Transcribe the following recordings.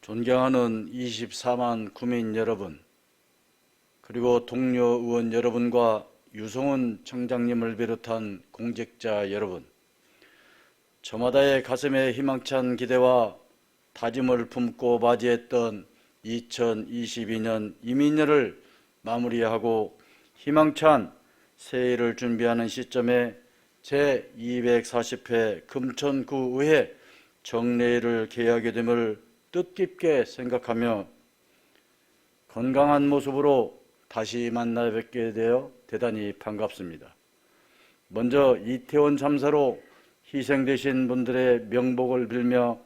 존경하는 24만 구민 여러분, 그리고 동료 의원 여러분과 유성훈 청장님을 비롯한 공직자 여러분, 저마다의 가슴에 희망찬 기대와 다짐을 품고 맞이했던 2022년 이민년을 마무리하고 희망찬 새해를 준비하는 시점에 제240회 금천구의회 정례회를 개회하게 됨을 뜻깊게 생각하며 건강한 모습으로 다시 만나 뵙게 되어 대단히 반갑습니다. 먼저 이태원 참사로 희생되신 분들의 명복을 빌며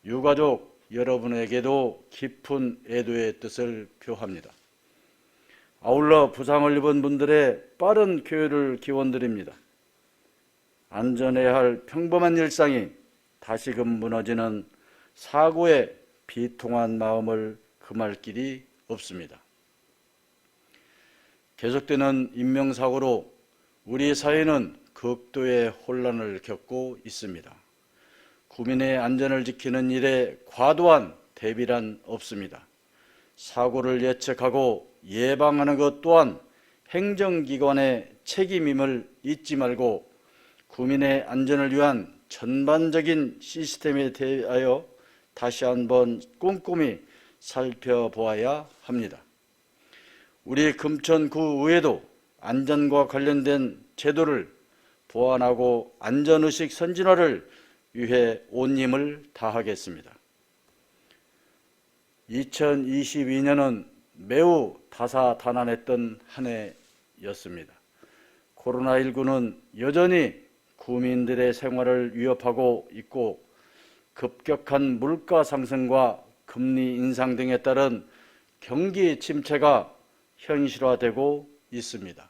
유가족 여러분에게도 깊은 애도의 뜻을 표합니다. 아울러 부상을 입은 분들의 빠른 쾌유를 기원드립니다. 안전해야 할 평범한 일상이 다시금 무너지는 사고의 비통한 마음을 금할 길이 없습니다. 계속되는 인명사고로 우리 사회는 극도의 혼란을 겪고 있습니다. 국민의 안전을 지키는 일에 과도한 대비란 없습니다. 사고를 예측하고 예방하는 것 또한 행정기관의 책임임을 잊지 말고 국민의 안전을 위한 전반적인 시스템에 대하여 다시 한번 꼼꼼히 살펴보아야 합니다. 우리 금천구의회도 안전과 관련된 제도를 보완하고 안전의식 선진화를 위해 온 힘을 다하겠습니다. 2022년은 매우 다사다난했던 한 해였습니다. 코로나19는 여전히 국민들의 생활을 위협하고 있고 급격한 물가 상승과 금리 인상 등에 따른 경기 침체가 현실화되고 있습니다.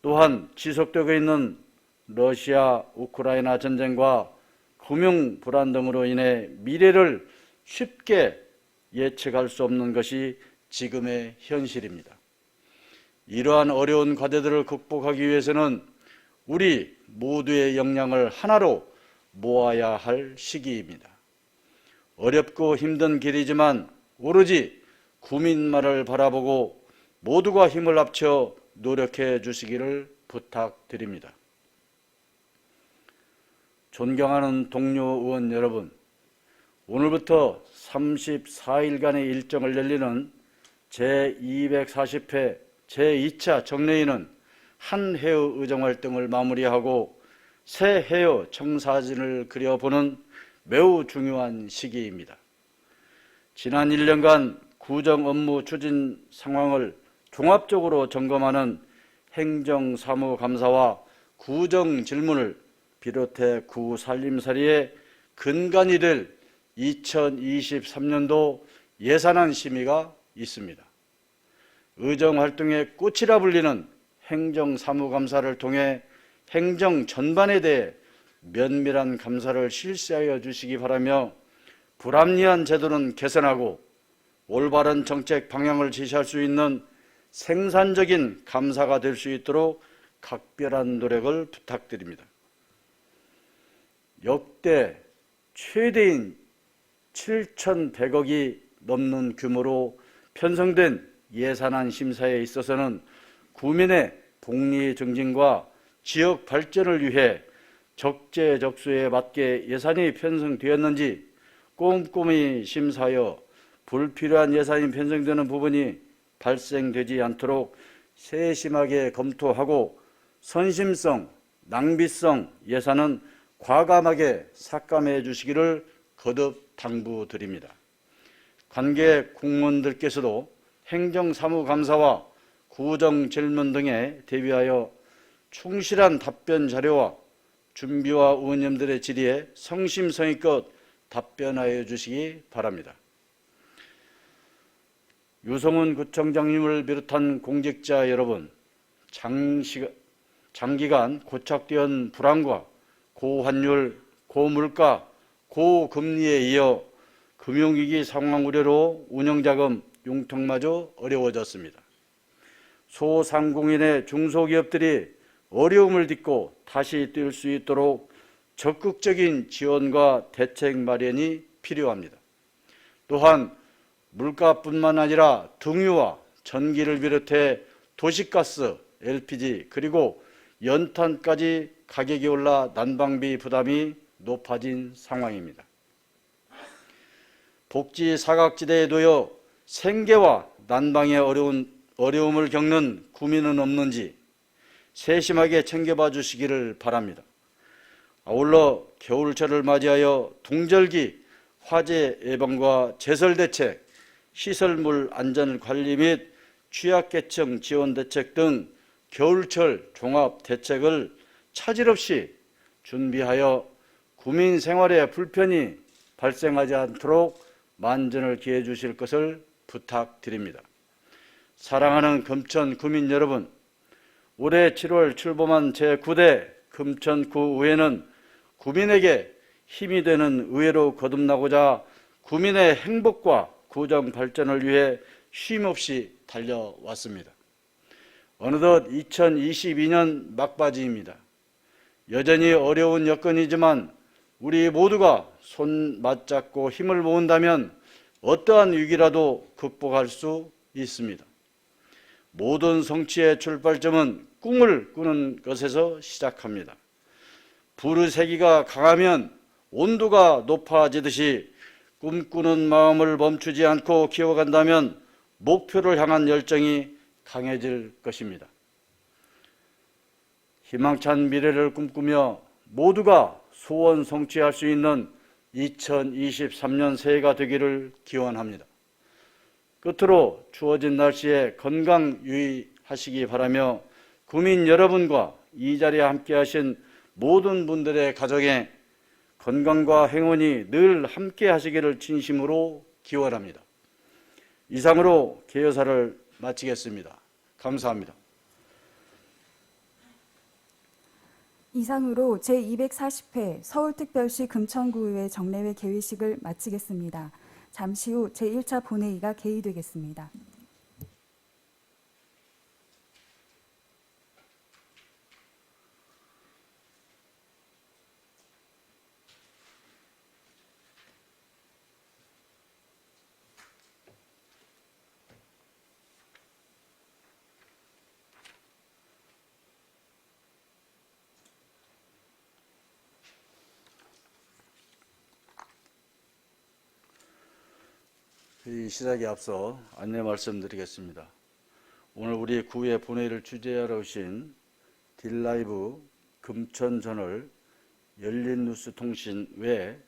또한 지속되고 있는 러시아 우크라이나 전쟁과 금융 불안 등으로 인해 미래를 쉽게 예측할 수 없는 것이 지금의 현실입니다. 이러한 어려운 과제들을 극복하기 위해서는 우리 모두의 역량을 하나로 모아야 할 시기입니다. 어렵고 힘든 길이지만 오로지 국민만을 바라보고 모두가 힘을 합쳐 노력해 주시기를 부탁드립니다. 존경하는 동료 의원 여러분, 오늘부터 34일간의 일정을 열리는 제240회 제2차 정례회는 한 해의 의정활동을 마무리하고 새 해의 청사진을 그려보는 매우 중요한 시기입니다. 지난 1년간 구정 업무 추진 상황을 종합적으로 점검하는 행정사무감사와 구정질문을 비롯해 구살림살이의 근간이 될 2023년도 예산안 심의가 있습니다. 의정활동의 꽃이라 불리는 행정사무감사를 통해 행정 전반에 대해 면밀한 감사를 실시하여 주시기 바라며 불합리한 제도는 개선하고 올바른 정책 방향을 제시할 수 있는 생산적인 감사가 될 수 있도록 각별한 노력을 부탁드립니다. 역대 최대인 7,100억이 넘는 규모로 편성된 예산안 심사에 있어서는 국민의 복리 증진과 지역 발전을 위해 적재적소에 맞게 예산이 편성되었는지 꼼꼼히 심사하여 불필요한 예산이 편성되는 부분이 발생되지 않도록 세심하게 검토하고 선심성, 낭비성 예산은 과감하게 삭감해 주시기를 거듭 당부드립니다. 관계 공무원들께서도 행정사무감사와 구정질문 등에 대비하여 충실한 답변 자료와 준비와 의원님들의 질의에 성심성의껏 답변하여 주시기 바랍니다. 유성훈 구청장님을 비롯한 공직자 여러분, 장기간 고착되어 불안과 고환율, 고물가, 고금리에 이어 금융위기 상황 우려로 운영자금 융통마저 어려워졌습니다. 소상공인의 중소기업들이 어려움을 딛고 다시 뛸 수 있도록 적극적인 지원과 대책 마련이 필요합니다. 또한 물가뿐만 아니라 등유와 전기를 비롯해 도시가스, LPG 그리고 연탄까지 가격이 올라 난방비 부담이 높아진 상황입니다. 복지 사각지대에 놓여 생계와 난방의 어려움을 겪는 구민은 없는지 세심하게 챙겨봐 주시기를 바랍니다. 아울러 겨울철을 맞이하여 동절기 화재 예방과 제설 대책, 시설물 안전 관리 및 취약계층 지원 대책 등 겨울철 종합 대책을 차질 없이 준비하여 구민 생활에 불편이 발생하지 않도록 만전을 기해 주실 것을 부탁드립니다. 사랑하는 금천 구민 여러분, 올해 7월 출범한 제9대 금천구의회는 구민에게 힘이 되는 의회로 거듭나고자 구민의 행복과 구정 발전을 위해 쉼없이 달려왔습니다. 어느덧 2022년 막바지입니다. 여전히 어려운 여건이지만 우리 모두가 손 맞잡고 힘을 모은다면 어떠한 위기라도 극복할 수 있습니다. 모든 성취의 출발점은 꿈을 꾸는 것에서 시작합니다. 부르세기가 강하면 온도가 높아지듯이 꿈꾸는 마음을 멈추지 않고 키워간다면 목표를 향한 열정이 강해질 것입니다. 희망찬 미래를 꿈꾸며 모두가 소원 성취할 수 있는 2023년 새해가 되기를 기원합니다. 끝으로 추워진 날씨에 건강 유의하시기 바라며 구민 여러분과 이 자리에 함께하신 모든 분들의 가정에 건강과 행운이 늘 함께하시기를 진심으로 기원합니다. 이상으로 개요사를 마치겠습니다. 감사합니다. 이상으로 제240회 서울특별시 금천구의회 정례회 개회식을 마치겠습니다. 잠시 후 제1차 본회의가 개의되겠습니다. 회의 시작에 앞서 안내 말씀드리겠습니다. 오늘 우리 구의 본회의를 주재하러 오신 딜라이브 금천저널 열린뉴스통신 외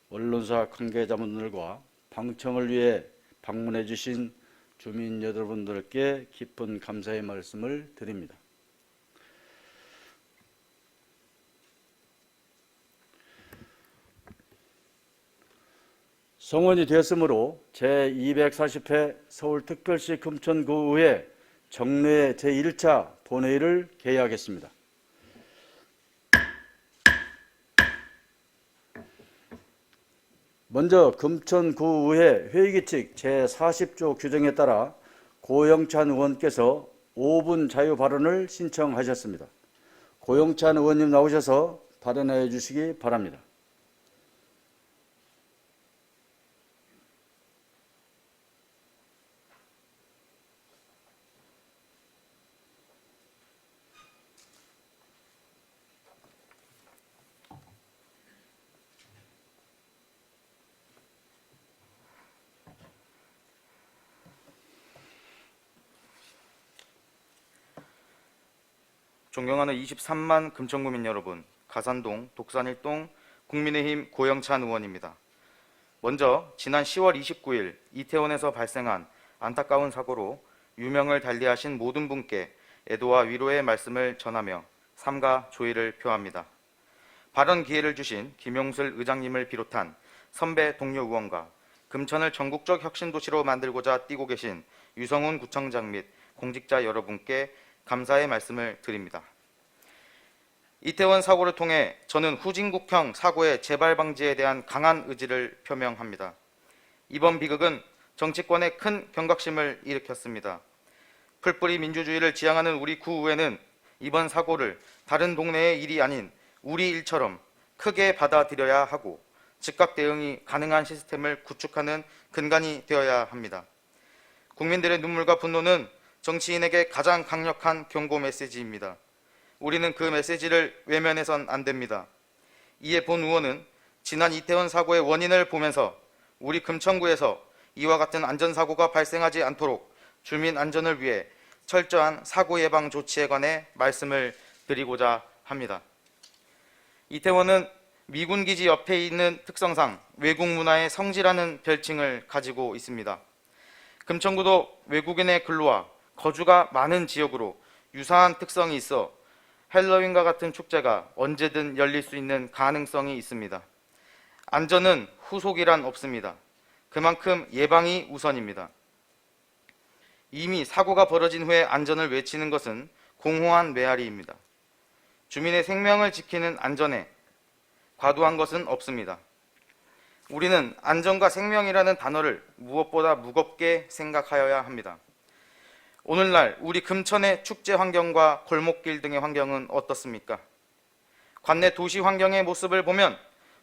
언론사 관계자분들과 방청을 위해 방문해 주신 주민 여러분들께 깊은 감사의 말씀을 드립니다. 성원이 되었으므로 제240회 서울특별시 금천구의회 정례 제1차 본회의를 개의하겠습니다. 먼저 금천구의회 회의규칙 제40조 규정에 따라 고영찬 의원께서 5분 자유 발언을 신청하셨습니다. 고영찬 의원님 나오셔서 발언해 주시기 바랍니다. 존경하는 23만 금천구민 여러분, 가산동, 독산일동 국민의힘 고영찬 의원입니다. 먼저 지난 10월 29일 이태원에서 발생한 안타까운 사고로 유명을 달리하신 모든 분께 애도와 위로의 말씀을 전하며 삼가 조의를 표합니다. 발언 기회를 주신 김용슬 의장님을 비롯한 선배 동료 의원과 금천을 전국적 혁신도시로 만들고자 뛰고 계신 유성훈 구청장 및 공직자 여러분께 감사의 말씀을 드립니다. 이태원 사고를 통해 저는 후진국형 사고의 재발 방지에 대한 강한 의지를 표명합니다. 이번 비극은 정치권에 큰 경각심을 일으켰습니다. 풀뿌리 민주주의를 지향하는 우리 구의회는 이번 사고를 다른 동네의 일이 아닌 우리 일처럼 크게 받아들여야 하고 즉각 대응이 가능한 시스템을 구축하는 근간이 되어야 합니다. 국민들의 눈물과 분노는 정치인에게 가장 강력한 경고 메시지입니다. 우리는 그 메시지를 외면해선 안 됩니다. 이에 본 의원은 지난 이태원 사고의 원인을 보면서 우리 금천구에서 이와 같은 안전사고가 발생하지 않도록 주민 안전을 위해 철저한 사고 예방 조치에 관해 말씀을 드리고자 합니다. 이태원은 미군 기지 옆에 있는 특성상 외국 문화의 성지라는 별칭을 가지고 있습니다. 금천구도 외국인의 근로와 거주가 많은 지역으로 유사한 특성이 있어 헬로윈과 같은 축제가 언제든 열릴 수 있는 가능성이 있습니다. 안전은 후속이란 없습니다. 그만큼 예방이 우선입니다. 이미 사고가 벌어진 후에 안전을 외치는 것은 공허한 메아리입니다. 주민의 생명을 지키는 안전에 과도한 것은 없습니다. 우리는 안전과 생명이라는 단어를 무엇보다 무겁게 생각하여야 합니다. 오늘날 우리 금천의 축제 환경과 골목길 등의 환경은 어떻습니까? 관내 도시 환경의 모습을 보면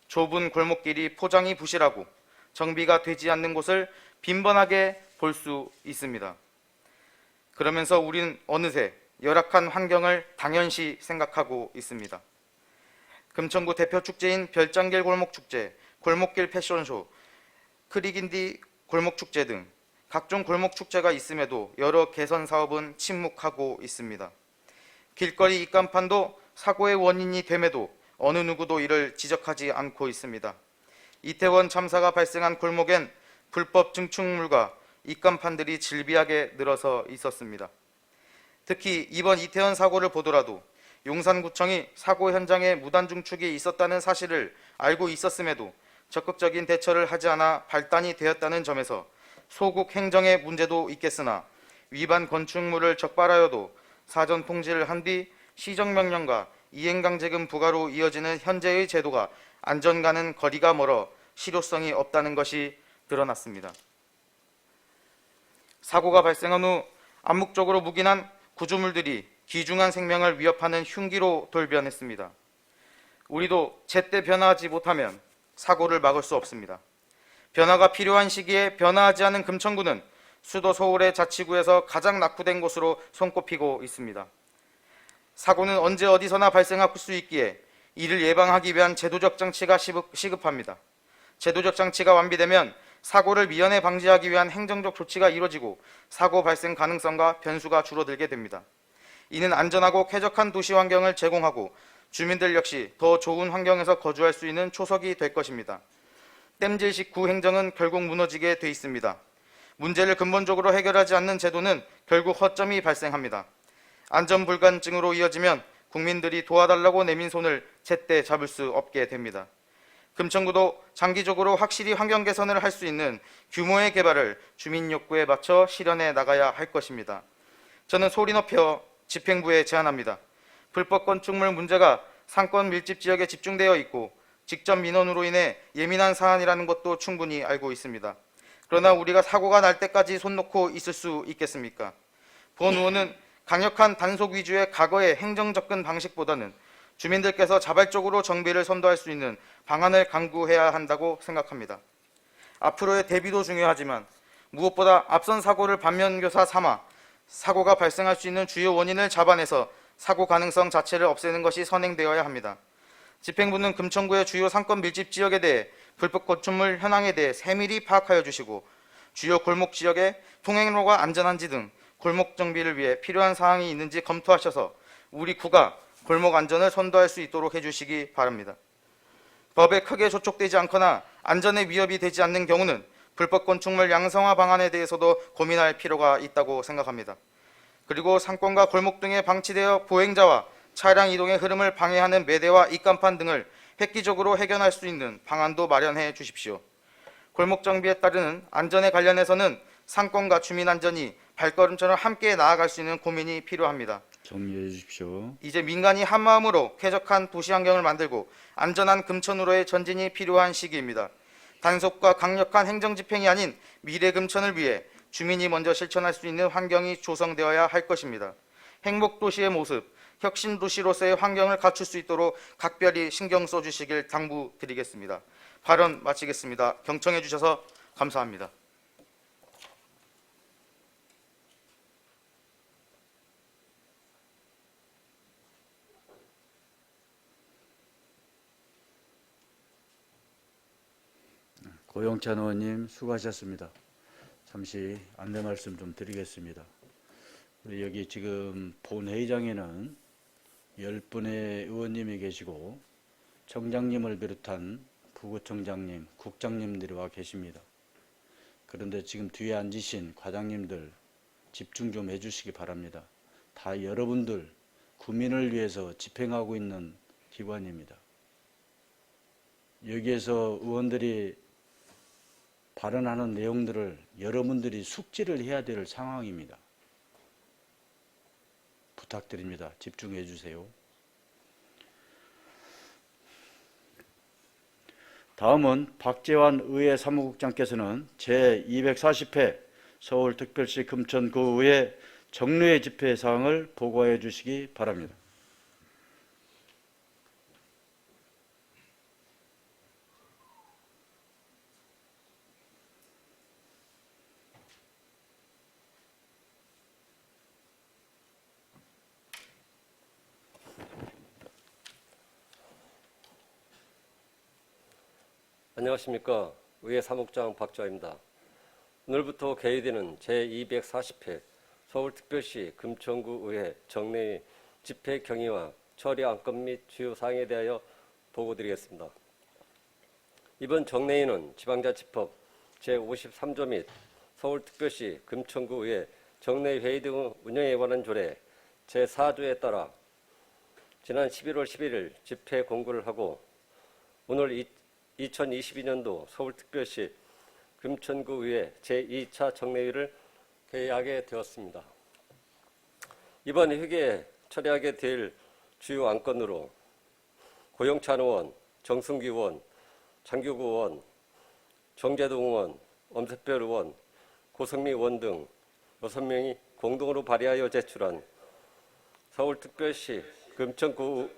좁은 골목길이 포장이 부실하고 정비가 되지 않는 곳을 빈번하게 볼 수 있습니다. 그러면서 우리는 어느새 열악한 환경을 당연시 생각하고 있습니다. 금천구 대표 축제인 별장길 골목축제, 골목길 패션쇼, 크리긴디 골목축제 등 각종 골목축제가 있음에도 여러 개선 사업은 침묵하고 있습니다. 길거리 입간판도 사고의 원인이 됨에도 어느 누구도 이를 지적하지 않고 있습니다. 이태원 참사가 발생한 골목엔 불법 증축물과 입간판들이 질비하게 늘어서 있었습니다. 특히 이번 이태원 사고를 보더라도 용산구청이 사고 현장에 무단 중축이 있었다는 사실을 알고 있었음에도 적극적인 대처를 하지 않아 발단이 되었다는 점에서 소국 행정의 문제도 있겠으나 위반 건축물을 적발하여도 사전 통지를 한 뒤 시정명령과 이행강제금 부과로 이어지는 현재의 제도가 안전과는 거리가 멀어 실효성이 없다는 것이 드러났습니다. 사고가 발생한 후 암묵적으로 묵인한 구조물들이 귀중한 생명을 위협하는 흉기로 돌변했습니다. 우리도 제때 변화하지 못하면 사고를 막을 수 없습니다. 변화가 필요한 시기에 변화하지 않은 금천구는 수도 서울의 자치구에서 가장 낙후된 곳으로 손꼽히고 있습니다. 사고는 언제 어디서나 발생할 수 있기에 이를 예방하기 위한 제도적 장치가 시급합니다. 제도적 장치가 완비되면 사고를 미연에 방지하기 위한 행정적 조치가 이루어지고 사고 발생 가능성과 변수가 줄어들게 됩니다. 이는 안전하고 쾌적한 도시 환경을 제공하고 주민들 역시 더 좋은 환경에서 거주할 수 있는 초석이 될 것입니다. 땜질식 구 행정은 결국 무너지게 돼 있습니다. 문제를 근본적으로 해결하지 않는 제도는 결국 허점이 발생합니다. 안전불감증으로 이어지면 국민들이 도와달라고 내민 손을 제때 잡을 수 없게 됩니다. 금천구도 장기적으로 확실히 환경 개선을 할 수 있는 규모의 개발을 주민 욕구에 맞춰 실현해 나가야 할 것입니다. 저는 소리 높여 집행부에 제안합니다. 불법 건축물 문제가 상권 밀집 지역에 집중되어 있고 직접 민원으로 인해 예민한 사안이라는 것도 충분히 알고 있습니다. 그러나 우리가 사고가 날 때까지 손 놓고 있을 수 있겠습니까? 본 의원은 강력한 단속 위주의 과거의 행정 접근 방식보다는 주민들께서 자발적으로 정비를 선도할 수 있는 방안을 강구해야 한다고 생각합니다. 앞으로의 대비도 중요하지만 무엇보다 앞선 사고를 반면교사 삼아 사고가 발생할 수 있는 주요 원인을 잡아내서 사고 가능성 자체를 없애는 것이 선행되어야 합니다. 집행부는 금천구의 주요 상권 밀집 지역에 대해 불법 건축물 현황에 대해 세밀히 파악하여 주시고 주요 골목 지역의 통행로가 안전한지 등 골목 정비를 위해 필요한 사항이 있는지 검토하셔서 우리 구가 골목 안전을 선도할 수 있도록 해주시기 바랍니다. 법에 크게 저촉되지 않거나 안전에 위협이 되지 않는 경우는 불법 건축물 양성화 방안에 대해서도 고민할 필요가 있다고 생각합니다. 그리고 상권과 골목 등에 방치되어 보행자와 차량 이동의 흐름을 방해하는 매대와 입간판 등을 획기적으로 해결할 수 있는 방안도 마련해 주십시오. 골목 정비에 따르는 안전에 관련해서는 상권과 주민 안전이 발걸음처럼 함께 나아갈 수 있는 고민이 필요합니다. 정리해 주십시오. 이제 민간이 한마음으로 쾌적한 도시 환경을 만들고 안전한 금천으로의 전진이 필요한 시기입니다. 단속과 강력한 행정 집행이 아닌 미래 금천을 위해 주민이 먼저 실천할 수 있는 환경이 조성되어야 할 것입니다. 행복도시의 모습, 혁신도시로서의 환경을 갖출 수 있도록 각별히 신경 써주시길 당부드리겠습니다. 발언 마치겠습니다. 경청해 주셔서 감사합니다. 고영찬 의원님 수고하셨습니다. 잠시 안내 말씀 좀 드리겠습니다. 우리 여기 지금 본회의장에는 10분의 의원님이 계시고 청장님을 비롯한 부구청장님, 국장님들이 와 계십니다. 그런데 지금 뒤에 앉으신 과장님들 집중 좀 해주시기 바랍니다. 다 여러분들 국민을 위해서 집행하고 있는 기관입니다. 여기에서 의원들이 발언하는 내용들을 여러분들이 숙지를 해야 될 상황입니다. 부탁드립니다. 집중해 주세요. 다음은 박재환 의회 사무국장께서는 제240회 서울특별시 금천구의회 정례 집회 사항을 보고해 주시기 바랍니다. 안녕하십니까. 의회 사무국장 박주아입니다. 오늘부터 개의되는 제240회 서울특별시 금천구의회 정례 집회 경위와 처리 안건 및 주요 사항에 대하여 보고드리겠습니다. 이번 정례회는 지방자치법 제53조 및 서울특별시 금천구의회 정례회의 등 운영에 관한 조례 제4조에 따라 지난 11월 11일 집회 공고를 하고 오늘 2022년도 서울특별시 금천구의회 제2차 정례회를 개의하게 되었습니다. 이번 회기에 처리하게 될 주요 안건으로 고영찬 의원, 정승기 의원, 장규구 의원, 정재동 의원, 엄석별 의원, 고성미 의원 등 6명이 공동으로 발의하여 제출한 서울특별시 금천구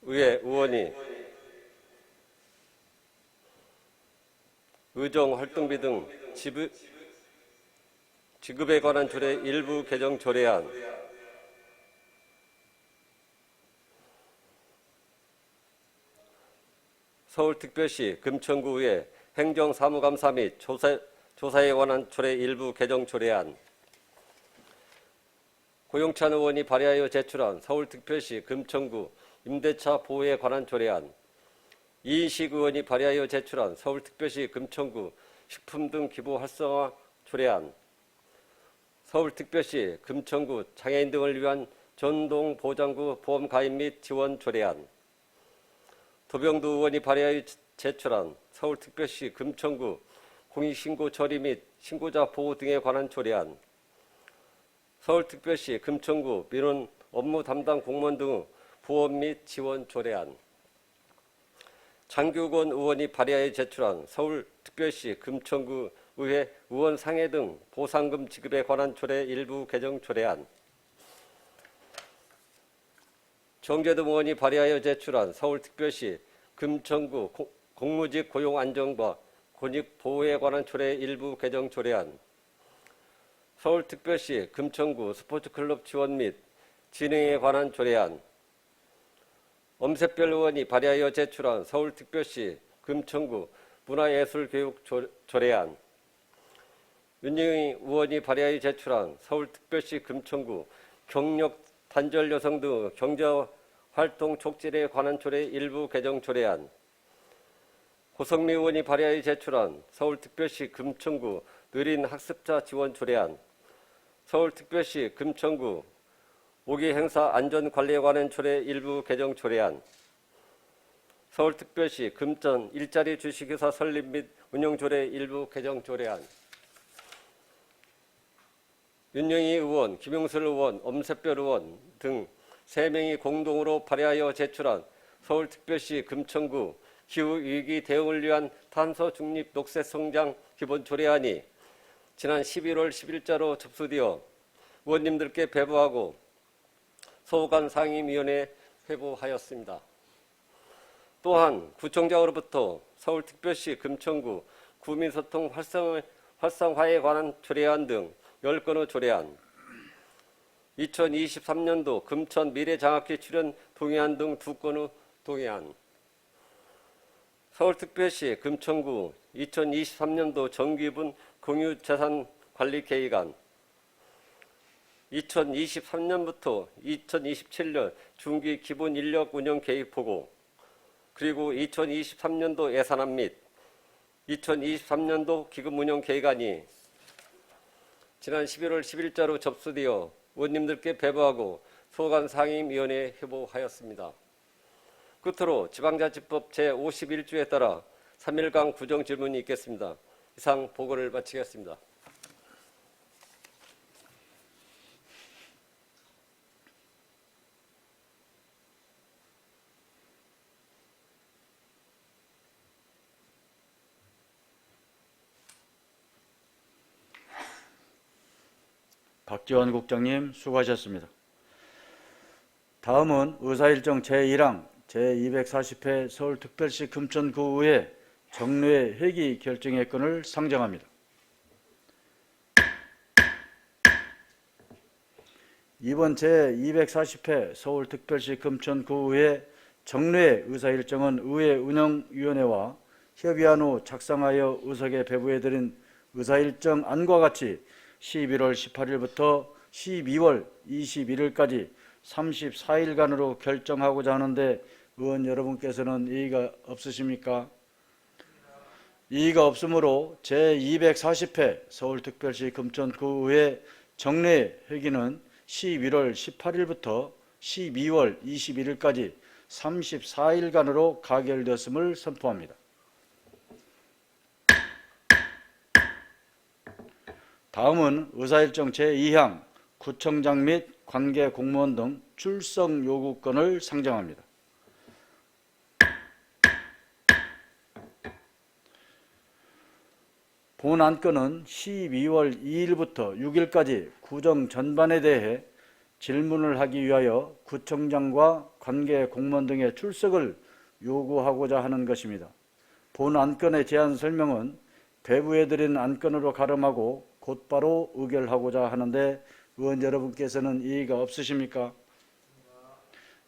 의회 의원이 의정 활동비 등 지급에 관한 조례 일부 개정 조례안, 서울특별시 금천구의회 행정사무감사 및 조사에 관한 조례 일부 개정 조례안, 고영찬 의원이 발의하여 제출한 서울특별시 금천구 임대차 보호에 관한 조례안, 이인식 의원이 발의하여 제출한 서울특별시 금천구 식품 등 기부 활성화 조례안, 서울특별시 금천구 장애인 등을 위한 전동보장구 보험 가입 및 지원 조례안, 도병두 의원이 발의하여 제출한 서울특별시 금천구 공익신고 처리 및 신고자 보호 등에 관한 조례안, 서울특별시 금천구 민원 업무 담당 공무원 등 보험 및 지원 조례안, 장규권 의원이 발의하여 제출한 서울특별시 금천구 의회 의원 상해 등 보상금 지급에 관한 조례 일부 개정 조례안, 정재동 의원이 발의하여 제출한 서울특별시 금천구 공무직 고용 안정과 권익 보호에 관한 조례 일부 개정 조례안, 서울특별시 금천구 스포츠클럽 지원 및 진행에 관한 조례안, 엄색별 의원이 발의하여 제출한 서울특별시 금천구 문화예술교육 조례안, 윤영희 의원이 발의하여 제출한 서울특별시 금천구 경력 단절 여성 등 경제활동 촉진에 관한 조례 일부 개정 조례안, 고성미 의원이 발의하여 제출한 서울특별시 금천구 느린 학습자 지원 조례안, 서울특별시 금천구 오기 행사 안전관리에 관한 조례 일부 개정 조례안, 서울특별시 금천 일자리 주식회사 설립 및 운영 조례 일부 개정 조례안, 윤영희 의원, 김용슬 의원, 엄색별 의원 등 3명이 공동으로 발의하여 제출한 서울특별시 금천구 기후위기 대응을 위한 탄소 중립 녹색 성장 기본 조례안이 지난 11월 10일자로 접수되어 의원님들께 배부하고 소관 상임위원회에 회부하였습니다. 또한 구청장으로부터 서울특별시 금천구 구민소통 활성화에 관한 조례안 등 10건의 조례안, 2023년도 금천 미래장학회 출연 동의안 등 2건의 동의안, 서울특별시 금천구 2023년도 정기분 공유자산관리계획안, 2023년부터 2027년 중기 기본 인력 운영 계획 보고, 그리고 2023년도 예산안 및 2023년도 기금 운영 계획안이 지난 11월 10일자로 접수되어 의원님들께 배부하고 소관 상임위원회에 회부하였습니다. 끝으로 지방자치법 제51조에 따라 3일간 구정 질문이 있겠습니다. 이상 보고를 마치겠습니다. 박지원 국장님 수고하셨습니다. 다음은 의사일정 제1항 제240회 서울특별시 금천구의회 정례 회기 결정의 건을 상정합니다. 이번 제240회 서울특별시 금천구의회 정례 의사일정은 의회 운영위원회와 협의한 후 작성하여 의석에 배부해드린 의사일정 안과 같이 11월 18일부터 12월 21일까지 34일간으로 결정하고자 하는데 의원 여러분께서는 이의가 없으십니까? 이의가 없으므로 제240회 서울특별시 금천구의회 정례 회기는 11월 18일부터 12월 21일까지 34일간으로 가결되었음을 선포합니다. 다음은 의사일정 제2항 구청장 및 관계 공무원 등 출석 요구건을 상정합니다. 본 안건은 12월 2일부터 6일까지 구정 전반에 대해 질문을 하기 위하여 구청장과 관계 공무원 등의 출석을 요구하고자 하는 것입니다. 본 안건의 제안 설명은 배부해드린 안건으로 가름하고 곧바로 의결하고자 하는데 의원 여러분께서는 이의가 없으십니까?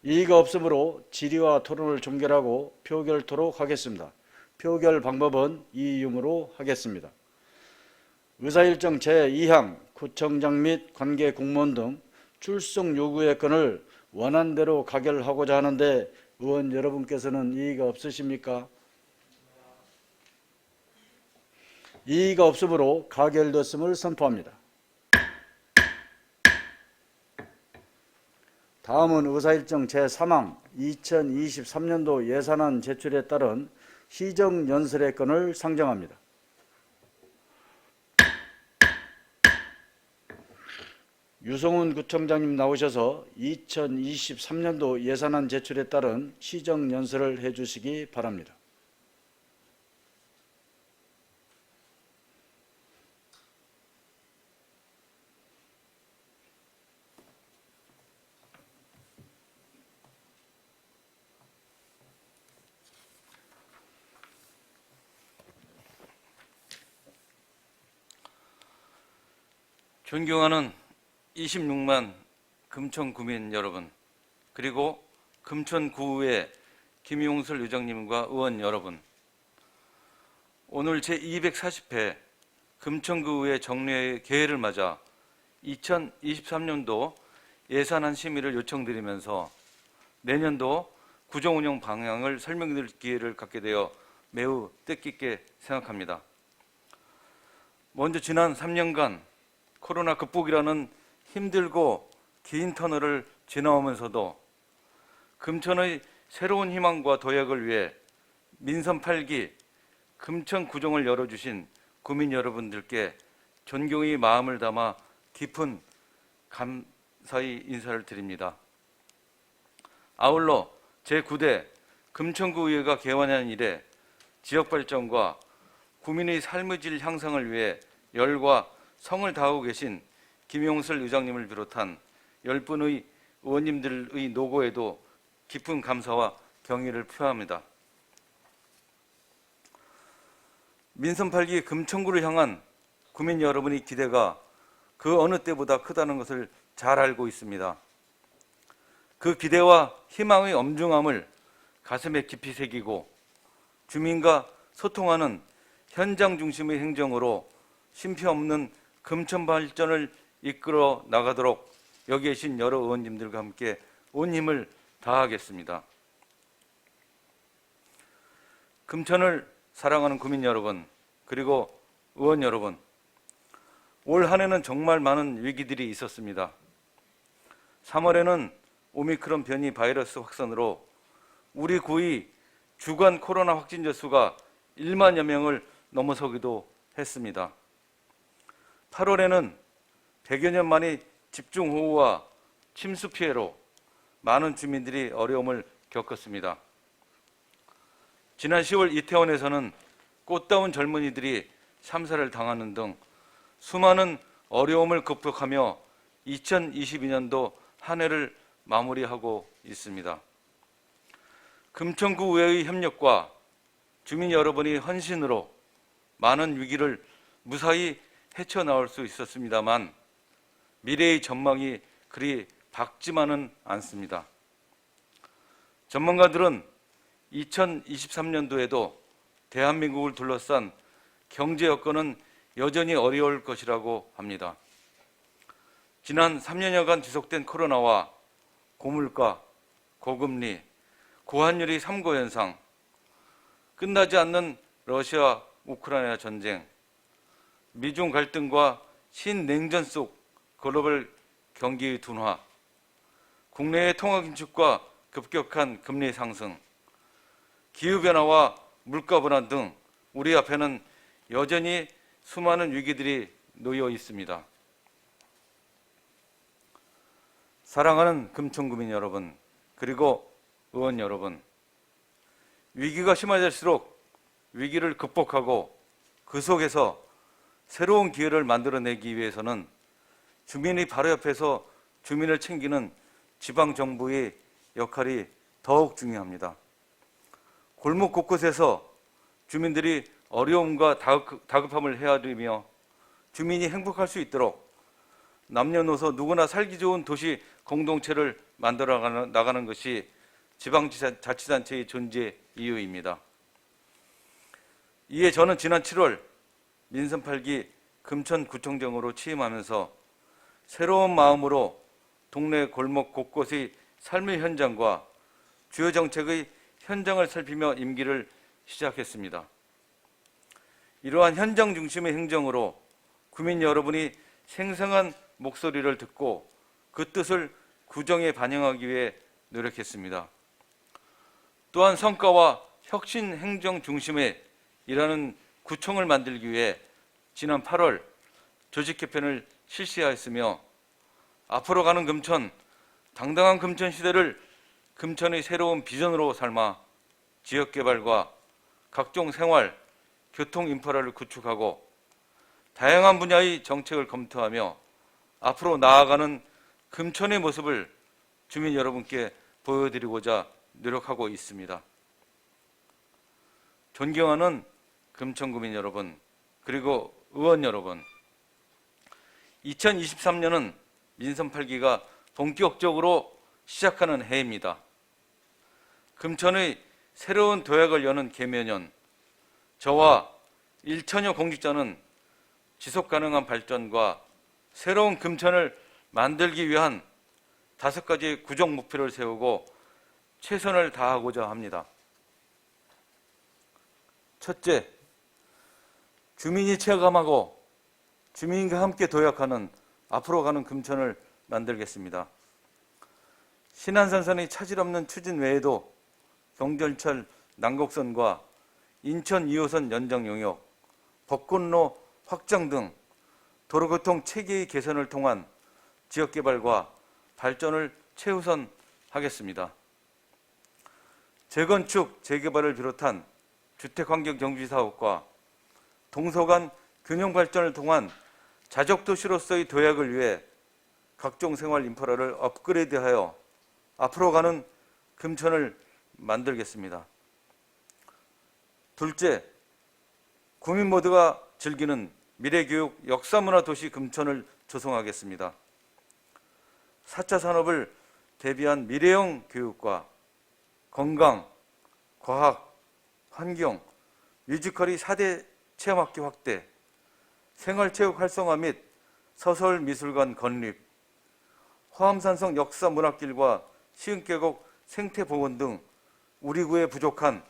이의가 없으므로 질의와 토론을 종결하고 표결토록 하겠습니다. 표결 방법은 이의음으로 하겠습니다. 의사일정 제2항 구청장 및 관계 공무원 등 출석 요구의 건을 원안대로 가결하고자 하는데 의원 여러분께서는 이의가 없으십니까? 이의가 없으므로 가결됐음을 선포합니다. 다음은 의사일정 제3항 2023년도 예산안 제출에 따른 시정연설의 건을 상정합니다. 유성훈 구청장님 나오셔서 2023년도 예산안 제출에 따른 시정연설을 해주시기 바랍니다. 존경하는 26만 금천구민 여러분, 그리고 금천구의회 김용술 의장님과 의원 여러분, 오늘 제240회 금천구의회 정례 개회를 맞아 2023년도 예산안 심의를 요청드리면서 내년도 구정운영 방향을 설명드릴 기회를 갖게 되어 매우 뜻깊게 생각합니다. 먼저 지난 3년간 코로나 극복이라는 힘들고 긴 터널을 지나오면서도 금천의 새로운 희망과 도약을 위해 민선 8기 금천 구정을 열어주신 구민 여러분들께 존경의 마음을 담아 깊은 감사의 인사를 드립니다. 아울러 제9대 금천구의회가 개원한 이래 지역 발전과 구민의 삶의 질 향상을 위해 열과 성을 다하고 계신 김용슬 의장님을 비롯한 10분의 의원님들의 노고에도 깊은 감사와 경의를 표합니다. 민선 8기 금천구를 향한 구민 여러분의 기대가 그 어느 때보다 크다는 것을 잘 알고 있습니다. 그 기대와 희망의 엄중함을 가슴에 깊이 새기고 주민과 소통하는 현장 중심의 행정으로 쉼표 없는 금천 발전을 이끌어 나가도록 여기 계신 여러 의원님들과 함께 온 힘을 다하겠습니다. 금천을 사랑하는 구민 여러분, 그리고 의원 여러분, 올 한 해는 정말 많은 위기들이 있었습니다. 3월에는 오미크론 변이 바이러스 확산으로 우리 구의 주간 코로나 확진자 수가 1만여 명을 넘어서기도 했습니다. 8월에는 100여 년 만의 집중호우와 침수 피해로 많은 주민들이 어려움을 겪었습니다. 지난 10월 이태원에서는 꽃다운 젊은이들이 참사를 당하는 등 수많은 어려움을 극복하며 2022년도 한 해를 마무리하고 있습니다. 금천구 의회의 협력과 주민 여러분의 헌신으로 많은 위기를 무사히 헤쳐나올 수 있었습니다만 미래의 전망이 그리 밝지만은 않습니다. 전문가들은 2023년도에도 대한민국을 둘러싼 경제 여건은 여전히 어려울 것이라고 합니다. 지난 3년여간 지속된 코로나와 고물가, 고금리, 고환율의 삼고 현상, 끝나지 않는 러시아 우크라이나 전쟁, 미중 갈등과 신냉전 속 글로벌 경기의 둔화, 국내의 통화 긴축과 급격한 금리 상승, 기후변화와 물가 불안 등 우리 앞에는 여전히 수많은 위기들이 놓여 있습니다. 사랑하는 금천구민 여러분, 그리고 의원 여러분, 위기가 심화될수록 위기를 극복하고 그 속에서 새로운 기회를 만들어내기 위해서는 주민이 바로 옆에서 주민을 챙기는 지방정부의 역할이 더욱 중요합니다. 골목 곳곳에서 주민들이 어려움과 다급함을 헤아리며 주민이 행복할 수 있도록 남녀노소 누구나 살기 좋은 도시 공동체를 만들어 나가는 것이 지방자치단체의 존재 이유입니다. 이에 저는 지난 7월 민선 8기 금천구청장으로 취임하면서 새로운 마음으로 동네 골목 곳곳의 삶의 현장과 주요 정책의 현장을 살피며 임기를 시작했습니다. 이러한 현장 중심의 행정으로 구민 여러분이 생생한 목소리를 듣고 그 뜻을 구정에 반영하기 위해 노력했습니다. 또한 성과와 혁신 행정 중심의 일하는 구청을 만들기 위해 지난 8월 조직 개편을 실시하였으며 앞으로 가는 금천, 당당한 금천 시대를 금천의 새로운 비전으로 삼아 지역개발과 각종 생활, 교통 인프라를 구축하고 다양한 분야의 정책을 검토하며 앞으로 나아가는 금천의 모습을 주민 여러분께 보여드리고자 노력하고 있습니다. 존경하는 금천구민 여러분, 그리고 의원 여러분, 2023년은 민선 8기가 본격적으로 시작하는 해입니다. 금천의 새로운 도약을 여는 개묘년, 저와 1천여 공직자는 지속가능한 발전과 새로운 금천을 만들기 위한 5가지 구정 목표를 세우고 최선을 다하고자 합니다. 첫째, 주민이 체감하고 주민과 함께 도약하는 앞으로 가는 금천을 만들겠습니다. 신안산선의 차질 없는 추진 외에도 경전철 난곡선과 인천 2호선 연장 용역, 벚꽃로 확장 등 도로교통 체계의 개선을 통한 지역개발과 발전을 최우선하겠습니다. 재건축, 재개발을 비롯한 주택환경정비사업과 동서간 균형발전을 통한 자족도시로서의 도약을 위해 각종 생활 인프라를 업그레이드하여 앞으로 가는 금천을 만들겠습니다. 둘째, 국민 모두가 즐기는 미래교육 역사문화도시 금천을 조성하겠습니다. 4차 산업을 대비한 미래형 교육과 건강, 과학, 환경, 뮤지컬이 4대 체험학교 확대, 생활체육 활성화 및 서설미술관 건립, 화암산성 역사문화길과 시흥계곡 생태보건 등 우리 구에 부족한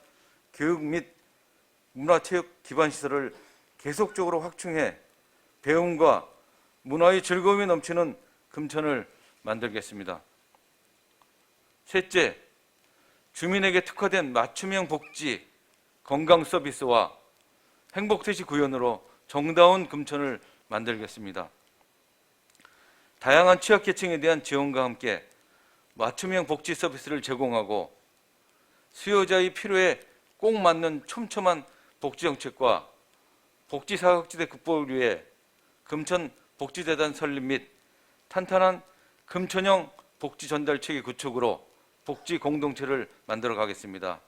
교육 및 문화체육 기반시설을 계속적으로 확충해 배움과 문화의 즐거움이 넘치는 금천을 만들겠습니다. 셋째, 주민에게 특화된 맞춤형 복지, 건강 서비스와 행복도시 구현으로 정다운 금천을 만들겠습니다. 다양한 취약계층에 대한 지원과 함께 맞춤형 복지 서비스를 제공하고 수요자의 필요에 꼭 맞는 촘촘한 복지정책과 복지사각지대 극복을 위해 금천 복지재단 설립 및 탄탄한 금천형 복지전달체계 구축으로 복지 공동체를 만들어 가겠습니다.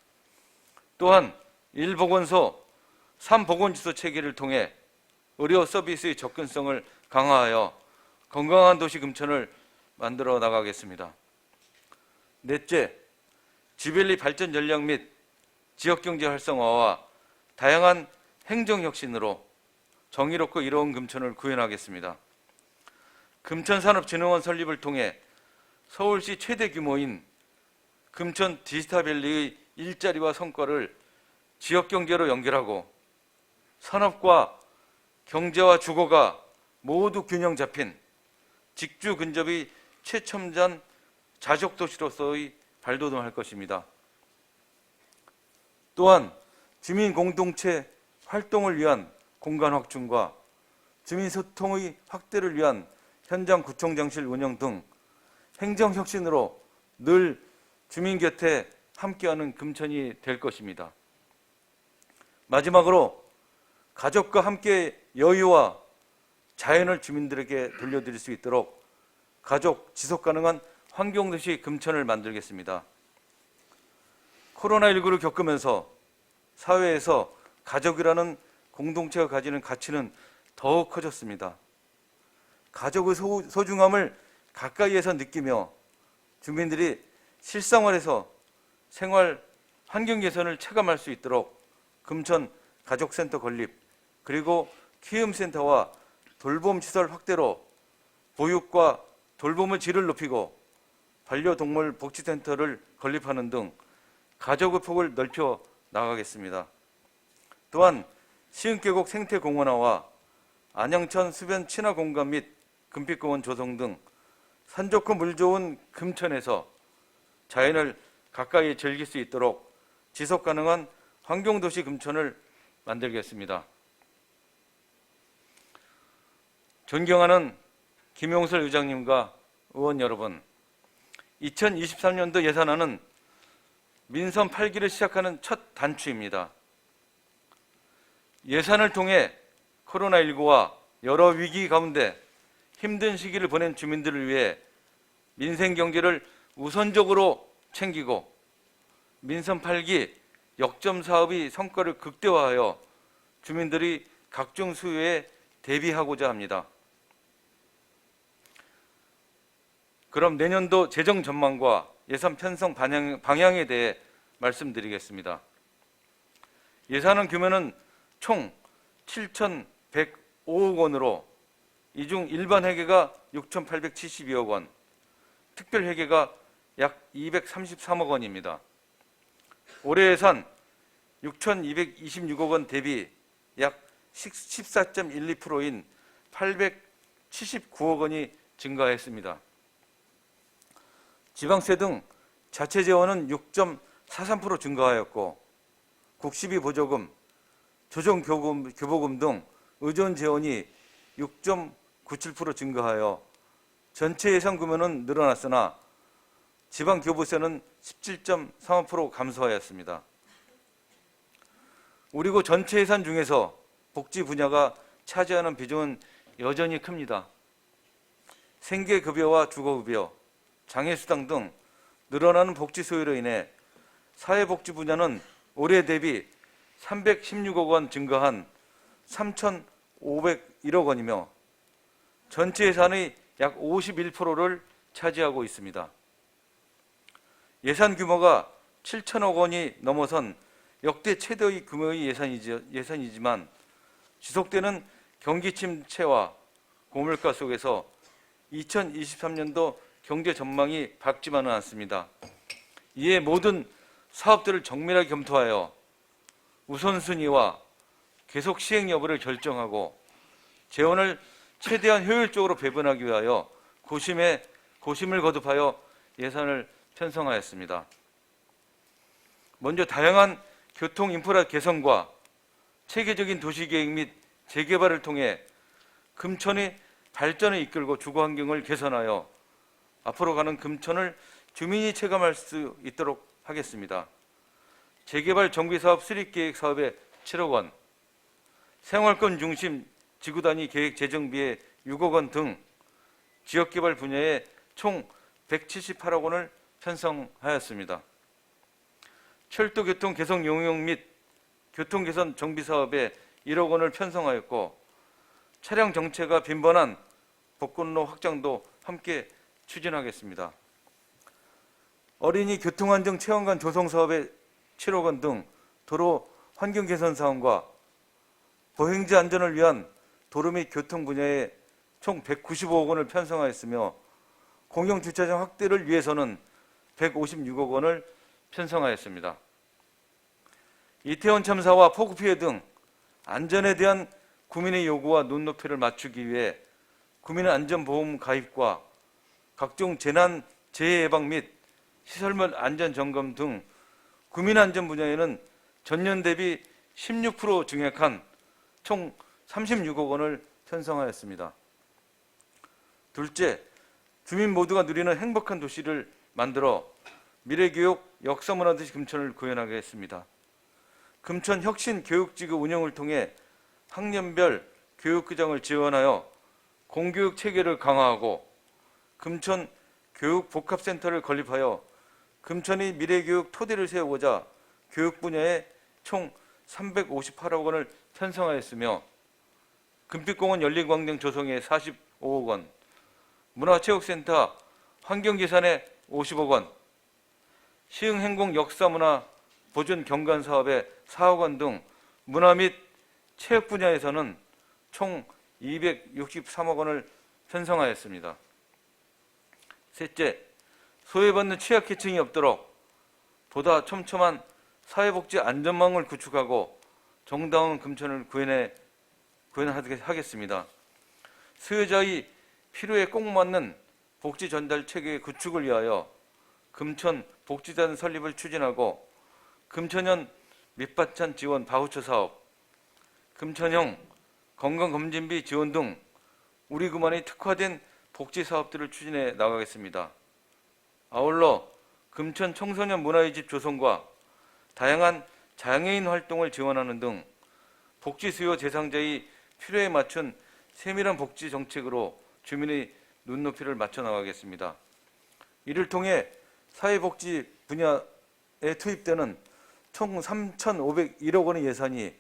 또한 1보건소, 3보건지소 체계를 통해 의료 서비스의 접근성을 강화하여 건강한 도시 금천을 만들어 나가겠습니다. 넷째, 지밸리 발전 전략 및 지역경제 활성화와 다양한 행정혁신으로 정의롭고 이로운 금천을 구현하겠습니다. 금천산업진흥원 설립을 통해 서울시 최대 규모인 금천 디지타밸리의 일자리와 성과를 지역경제로 연결하고 산업과 경제와 주거가 모두 균형 잡힌 직주 근접의 최첨단 자족도시로서의 발돋움할 것입니다. 또한 주민 공동체 활동을 위한 공간 확충과 주민 소통의 확대를 위한 현장 구청장실 운영 등 행정혁신으로 늘 주민 곁에 함께하는 금천이 될 것입니다. 마지막으로 가족과 함께 여유와 자연을 주민들에게 돌려드릴 수 있도록 가족 지속가능한 환경도시 금천을 만들겠습니다. 코로나19를 겪으면서 사회에서 가족이라는 공동체가 가지는 가치는 더욱 커졌습니다. 가족의 소중함을 가까이에서 느끼며 주민들이 실생활에서 생활 환경 개선을 체감할 수 있도록 금천 가족센터 건립, 그리고 키움센터와 돌봄시설 확대로 보육과 돌봄의 질을 높이고 반려동물 복지센터를 건립하는 등 가족의 폭을 넓혀 나가겠습니다. 또한 시흥계곡 생태공원화와 안양천 수변 친화공간 및 금빛공원 조성 등 산 좋고 물 좋은 금천에서 자연을 가까이 즐길 수 있도록 지속가능한 환경도시 금천을 만들겠습니다. 존경하는 김용슬 의장님과 의원 여러분, 2023년도 예산안은 민선 8기를 시작하는 첫 단추입니다. 예산을 통해 코로나19와 여러 위기 가운데 힘든 시기를 보낸 주민들을 위해 민생 경제를 우선적으로 챙기고 민선 8기 역점 사업의 성과를 극대화하여 주민들이 각종 수요에 대비하고자 합니다. 그럼 내년도 재정 전망과 예산 편성 방향에 대해 말씀드리겠습니다. 예산안 규모는 총 7,105억 원으로 이 중 일반 회계가 6,872억 원, 특별 회계가 약 233억 원입니다. 올해 예산 6,226억 원 대비 약 14.12%인 879억 원이 증가했습니다. 지방세 등 자체 재원은 6.43% 증가하였고 국시비 보조금, 조정교보금 등 의존 재원이 6.97% 증가하여 전체 예산 규모는 늘어났으나 지방교부세는 17.35% 감소하였습니다. 그리고 전체 예산 중에서 복지 분야가 차지하는 비중은 여전히 큽니다. 생계급여와 주거급여, 장애수당 등 늘어나는 복지 수요로 인해 사회복지 분야는 올해 대비 316억 원 증가한 3,501억 원이며 전체 예산의 약 51%를 차지하고 있습니다. 예산 규모가 7천억 원이 넘어선 역대 최대의 규모의 예산이지만 지속되는 경기 침체와 고물가 속에서 2023년도 경제 전망이 밝지만은 않습니다. 이에 모든 사업들을 정밀하게 검토하여 우선순위와 계속 시행 여부를 결정하고 재원을 최대한 효율적으로 배분하기 위하여 고심을 거듭하여 예산을 편성하였습니다. 먼저 다양한 교통 인프라 개선과 체계적인 도시계획 및 재개발을 통해 금천의 발전을 이끌고 주거 환경을 개선하여 앞으로 가는 금천을 주민이 체감할 수 있도록 하겠습니다. 재개발 정비사업 수립계획 사업에 7억 원, 생활권 중심 지구단위 계획 재정비에 6억 원 등 지역개발 분야에 총 178억 원을 편성하였습니다. 철도교통 개선 용역 및 교통개선 정비사업에 1억 원을 편성하였고 차량 정체가 빈번한 복근로 확장도 함께 추진하겠습니다. 어린이 교통안정 체험관 조성 사업에 7억 원 등 도로 환경 개선 사업과 보행자 안전을 위한 도로 및 교통 분야에 총 195억 원을 편성하였으며 공영주차장 확대를 위해서는 156억 원을 편성하였습니다. 이태원 참사와 폭우 피해 등 안전에 대한 국민의 요구와 눈높이를 맞추기 위해 국민안전보험 가입과 각종 재난 재해 예방 및 시설물 안전 점검 등 국민안전 분야에는 전년 대비 16% 증액한 총 36억 원을 편성하였습니다. 둘째, 주민 모두가 누리는 행복한 도시를 만들어 미래교육 역사문화도시 금천을 구현하겠습니다. 금천 혁신교육지구 운영을 통해 학년별 교육구장을 지원하여 공교육 체계를 강화하고 금천 교육복합센터를 건립하여 금천의 미래교육 토대를 세우고자 교육 분야에 총 358억 원을 편성하였으며 금빛공원 열린광장 조성에 45억 원, 문화체육센터 환경개선에 50억 원, 시흥행공 역사문화 보존 경관 사업에 4억 원 등 문화 및 체육 분야에서는 총 263억 원을 편성하였습니다. 셋째, 소외받는 취약계층이 없도록 보다 촘촘한 사회복지 안전망을 구축하고 정다운 금천을 구현하겠습니다. 수요자의 필요에 꼭 맞는 복지 전달 체계 구축을 위하여 금천 복지단 설립을 추진하고 금천현 밑반찬 지원 바우처 사업, 금천형 건강검진비 지원 등 우리 구만의 특화된 복지 사업들을 추진해 나가겠습니다. 아울러 금천 청소년 문화의 집 조성과 다양한 장애인 활동을 지원하는 등 복지 수요 대상자의 필요에 맞춘 세밀한 복지 정책으로 주민의 눈높이를 맞춰 나가겠습니다. 이를 통해 사회복지 분야에 투입되는 총 3,501억 원의 예산이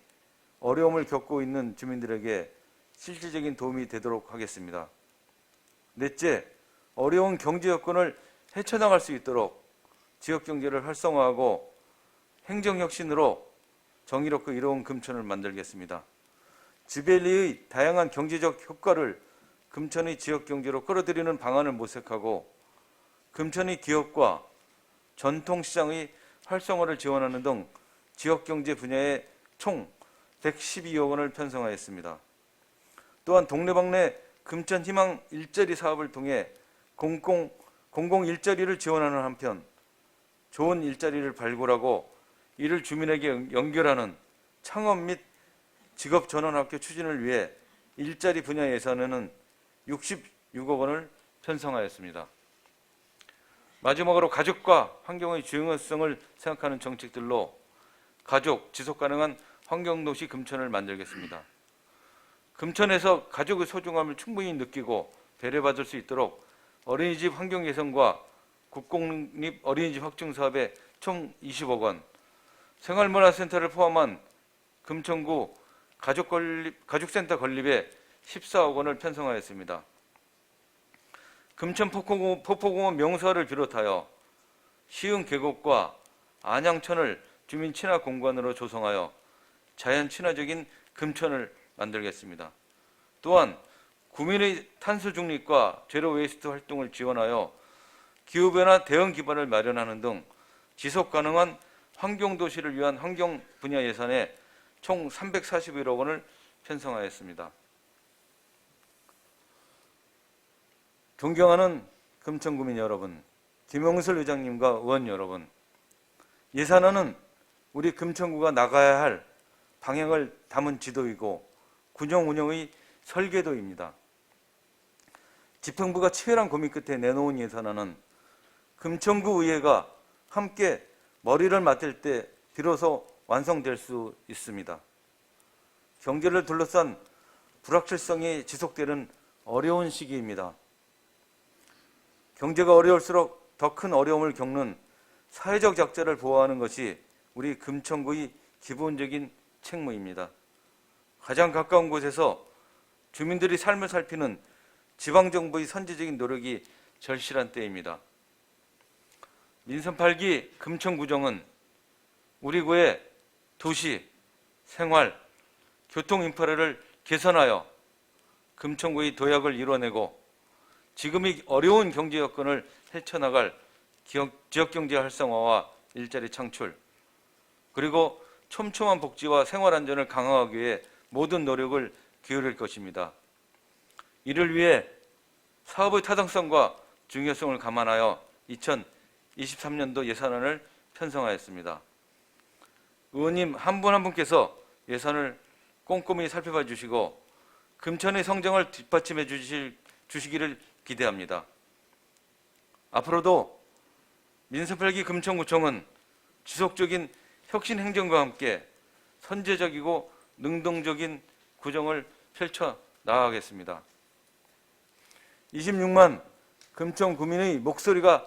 어려움을 겪고 있는 주민들에게 실질적인 도움이 되도록 하겠습니다. 넷째, 어려운 경제 여건을 헤쳐나갈 수 있도록 지역경제를 활성화하고 행정혁신으로 정의롭고 이로운 금천을 만들겠습니다. 지벨리의 다양한 경제적 효과를 금천의 지역경제로 끌어들이는 방안을 모색하고 금천의 기업과 전통시장의 활성화를 지원하는 등 지역경제 분야에 총 112억 원을 편성하였습니다. 또한 동네방네 금천희망 일자리 사업을 통해 공공 일자리를 지원하는 한편 좋은 일자리를 발굴하고 이를 주민에게 연결하는 창업 및 직업전환학교 추진을 위해 일자리 분야 예산에는 66억 원을 편성하였습니다. 마지막으로 가족과 환경의 중요성을 생각하는 정책들로 가족, 지속가능한 환경도시 금천을 만들겠습니다. 금천에서 가족의 소중함을 충분히 느끼고 배려받을 수 있도록 어린이집 환경 개선과 국공립 어린이집 확충 사업에 총 20억 원, 생활문화센터를 포함한 금천구 가족센터 건립에 14억 원을 편성하였습니다. 금천 폭포공원 명소화를 비롯하여 시흥 계곡과 안양천을 주민 친화 공간으로 조성하여 자연 친화적인 금천을 만들겠습니다. 또한 구민의 탄소 중립과 제로 웨이스트 활동을 지원하여 기후변화 대응 기반을 마련하는 등 지속 가능한 환경도시를 위한 환경 분야 예산에 총 341억 원을 편성하였습니다. 존경하는 금천구민 여러분, 김용슬 의장님과 의원 여러분, 예산안은 우리 금천구가 나가야 할 방향을 담은 지도이고 군용 운영의 설계도입니다. 집행부가 치열한 고민 끝에 내놓은 예산안은 금천구 의회가 함께 머리를 맞댈 때 비로소 완성될 수 있습니다. 경제를 둘러싼 불확실성이 지속되는 어려운 시기입니다. 경제가 어려울수록 더 큰 어려움을 겪는 사회적 약자를 보호하는 것이 우리 금천구의 기본적인 책무입니다. 가장 가까운 곳에서 주민들이 삶을 살피는 지방정부의 선제적인 노력이 절실한 때입니다. 민선 8기 금천구정은 우리 구의 도시, 생활, 교통 인프라를 개선하여 금천구의 도약을 이뤄내고 지금의 어려운 경제 여건을 헤쳐나갈 지역경제 활성화와 일자리 창출, 그리고 촘촘한 복지와 생활 안전을 강화하기 위해 모든 노력을 기울일 것입니다. 이를 위해 사업의 타당성과 중요성을 감안하여 2023년도 예산안을 편성하였습니다. 의원님 한 분 한 분께서 예산을 꼼꼼히 살펴봐 주시고 금천의 성장을 뒷받침해 주시기를 기대합니다. 앞으로도 민선 8기 금천구청은 지속적인 혁신 행정과 함께 선제적이고 능동적인 구정을 펼쳐 나가겠습니다. 26만 금천 구민의 목소리가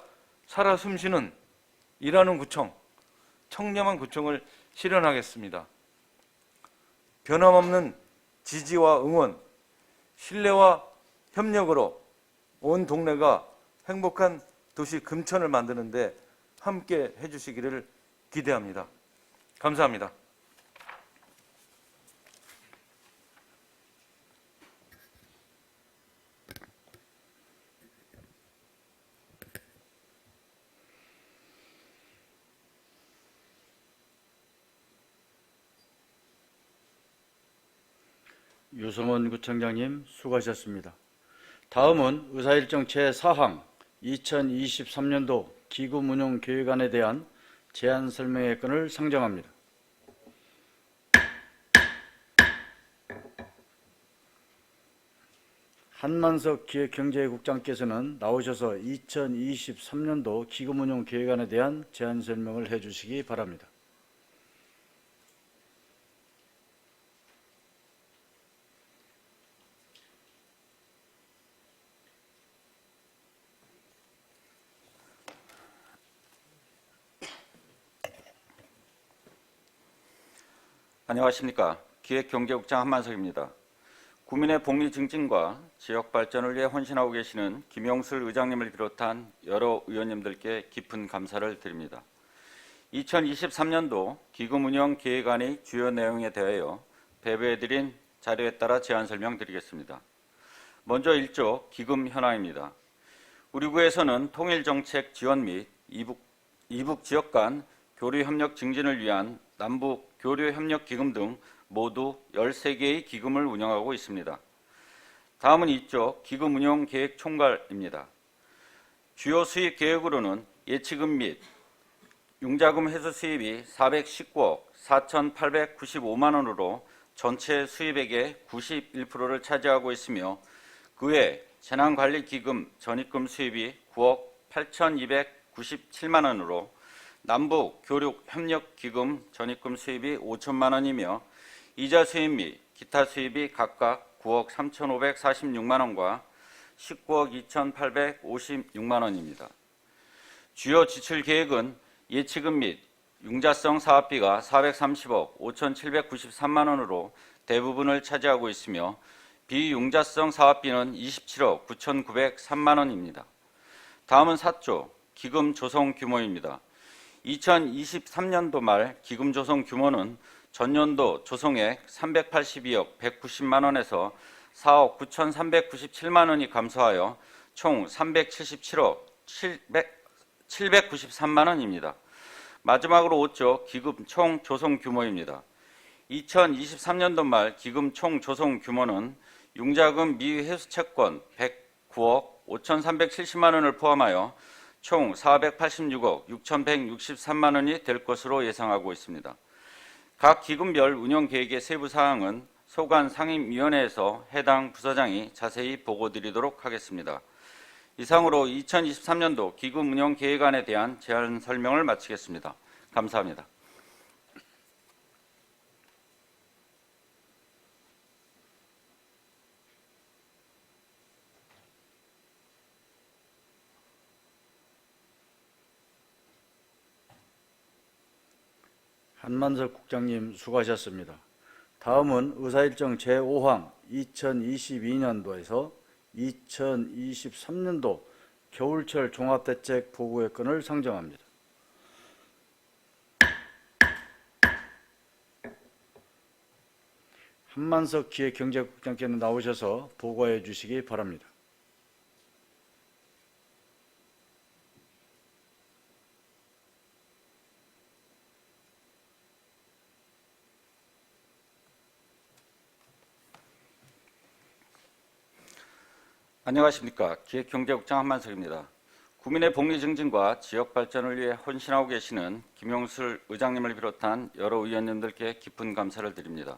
살아 숨쉬는 일하는 구청, 청렴한 구청을 실현하겠습니다. 변함없는 지지와 응원, 신뢰와 협력으로 온 동네가 행복한 도시 금천을 만드는데 함께 해주시기를 기대합니다. 감사합니다. 유성원 구청장님 수고하셨습니다. 다음은 의사일정 제4항 2023년도 기금운용계획안에 대한 제안 설명의 건을 상정합니다. 한만석 기획경제국장께서는 나오셔서 2023년도 기금운용계획안에 대한 제안 설명을 해주시기 바랍니다. 안녕하십니까. 기획경제국장 한만석입니다. 구민의 복리 증진과 지역 발전을 위해 헌신하고 계시는 김용슬 의장님을 비롯한 여러 의원님들께 깊은 감사를 드립니다. 2023년도 기금운용계획안의 주요 내용에 대하여 배부해드린 자료에 따라 제안 설명드리겠습니다. 먼저 1조 기금 현황입니다. 우리 구에서는 통일정책 지원 및 이북 지역 간 교류협력 증진을 위한 남북 교류협력기금 등 모두 13개의 기금을 운영하고 있습니다. 다음은 2조 기금운용계획 총괄입니다. 주요 수입 계획으로는 예치금 및 융자금 회수 수입이 419억 4,895만 원으로 전체 수입액의 91%를 차지하고 있으며 그 외 재난관리기금 전입금 수입이 9억 8,297만 원으로 남북 교류협력기금 전입금 수입이 5천만 원이며 이자 수입 및 기타 수입이 각각 9억 3,546만 원과 19억 2,856만 원입니다. 주요 지출 계획은 예치금 및 융자성 사업비가 430억 5,793만 원으로 대부분을 차지하고 있으며 비융자성 사업비는 27억 9,903만 원입니다. 다음은 4조 기금 조성 규모입니다. 2023년도 말 기금 조성 규모는 전년도 조성액 382억 190만 원에서 4억 9,397만 원이 감소하여 총 377억 793만 원입니다. 마지막으로 5조 기금 총 조성 규모입니다. 2023년도 말 기금 총 조성 규모는 융자금 미회수 채권 109억 5,370만 원을 포함하여 총 486억 6,163만 원이 될 것으로 예상하고 있습니다. 각 기금별 운영 계획의 세부 사항은 소관 상임위원회에서 해당 부서장이 자세히 보고드리도록 하겠습니다. 이상으로 2023년도 기금 운영 계획안에 대한 제안 설명을 마치겠습니다. 감사합니다. 한만석 국장님 수고하셨습니다. 다음은 의사일정 제5항 2022년도에서 2023년도 겨울철 종합대책 보고의 건을 상정합니다. 한만석 기획경제국장께는 나오셔서 보고해 주시기 바랍니다. 안녕하십니까. 기획경제국장 한만석입니다. 국민의 복리 증진과 지역 발전을 위해 헌신하고 계시는 김용술 의장님을 비롯한 여러 의원님들께 깊은 감사를 드립니다.